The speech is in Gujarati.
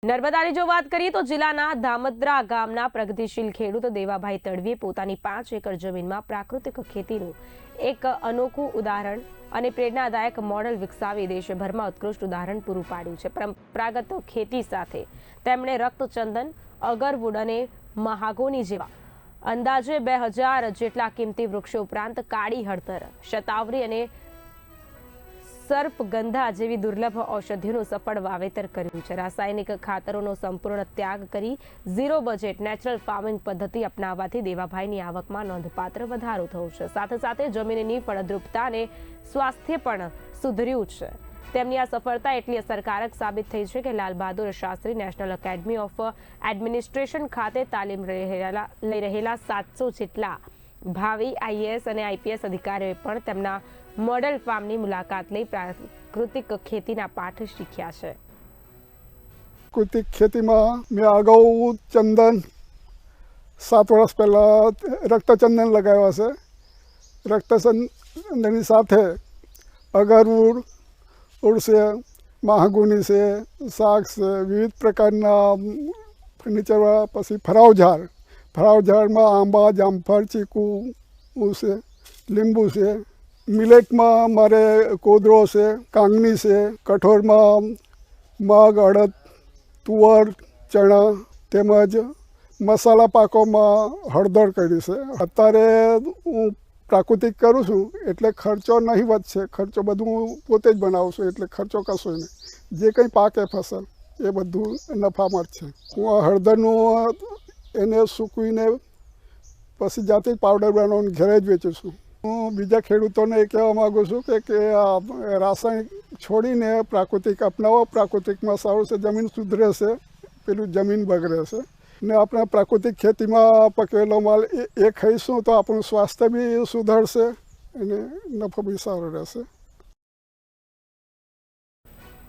નર્મદાની જો વાત કરીએ તો જિલ્લાના ધામત્રા ગામના પ્રગતિશીલ ખેડૂત દેવાભાઈ તડવીએ પોતાની 5 એકર જમીનમાં પ્રાકૃતિક ખેતીનું એક અનોખું ઉદાહરણ અને પ્રેરણાદાયક મોડેલ વિકસાવી દેશભરમાં ઉત્કૃષ્ટ ઉદાહરણ પૂરું પાડ્યું છે। પરંપરાગત ખેતી સાથે તેમણે રક્તચંદન, અગરવુડ અને મહાગોની જેવા અંદાજે 2000 જેટલા કિંમતી વૃક્ષો ઉપરાંત કાળી હળદર, શતાવરી અને સર્પગંધા જેવી દુર્લભ ઔષધિઓનું સફળ વાવેતર કર્યું છે। રાસાયણિક ખાતરોનો સંપૂર્ણ ત્યાગ કરી ઝીરો બજેટ નેચરલ ફાર્મિંગ પદ્ધતિ અપનાવવાથી દેવાભાઈની આવકમાં નોંધપાત્ર વધારો થયો છે। સાથે સાથે જમીનની ફળદ્રુપતા અને સ્વાસ્થ્ય પણ સુધર્યું છે। તેમની આ સફળતા એટલી અસરકારક સાબિત થઈ છે કે Lal Bahadur Shastri national academy of administration ખાતે તાલીમ લઈ રહેલા 700 જેટલા ભાવિ આઈએએસ અને આઈપીએસ અધિકારીઓએ પણ તેમના મોડેલ ફાર્મની મુલાકાત લઈ પ્રાકૃતિક ખેતીના પાઠ શીખ્યા છે। પ્રાકૃતિક ખેતીમાં મેં અગાઉ ચંદન 7 વર્ષ પહેલાં રક્તચંદન લગાવ્યા છે। રક્તચંદનની સાથે અગરવુડ છે, મહાગુની છે, શાક છે, વિવિધ પ્રકારના ફર્નિચરવાળા, પછી ફરાવઝાડમાં આંબા, જામફળ, ચીકુ છે, લીંબુ છે। મિલેટમાં મારે કોદરો છે, કાંગની છે, કઠોળમાં મગ, અડદ, તુવર, ચણા તેમજ મસાલા પાકોમાં હળદર કરી છે। અત્યારે હું પ્રાકૃતિક કરું છું એટલે ખર્ચો નહિવત છે। ખર્ચો બધું હું પોતે જ બનાવું છું એટલે ખર્ચો કશો નહીં। જે કંઈ પાકે ફસલ એ બધું નફામાં જ છે। હું આ હળદરનું એને સૂકવીને પછી જાતે પાવડર બનાવીને ઘરે જ વેચું છું। હું બીજા ખેડૂતોને એ કહેવા માગું છું કે આ રાસાયણિક છોડીને પ્રાકૃતિક અપનાવો। પ્રાકૃતિકમાં સારું છે, જમીન સુધરે છે, પેલું જમીન બગડે છે ને આપણે પ્રાકૃતિક ખેતીમાં પકવેલો માલ એ ખાઈશું તો આપણું સ્વાસ્થ્ય બી સુધરશે અને નફો બી સારો રહેશે।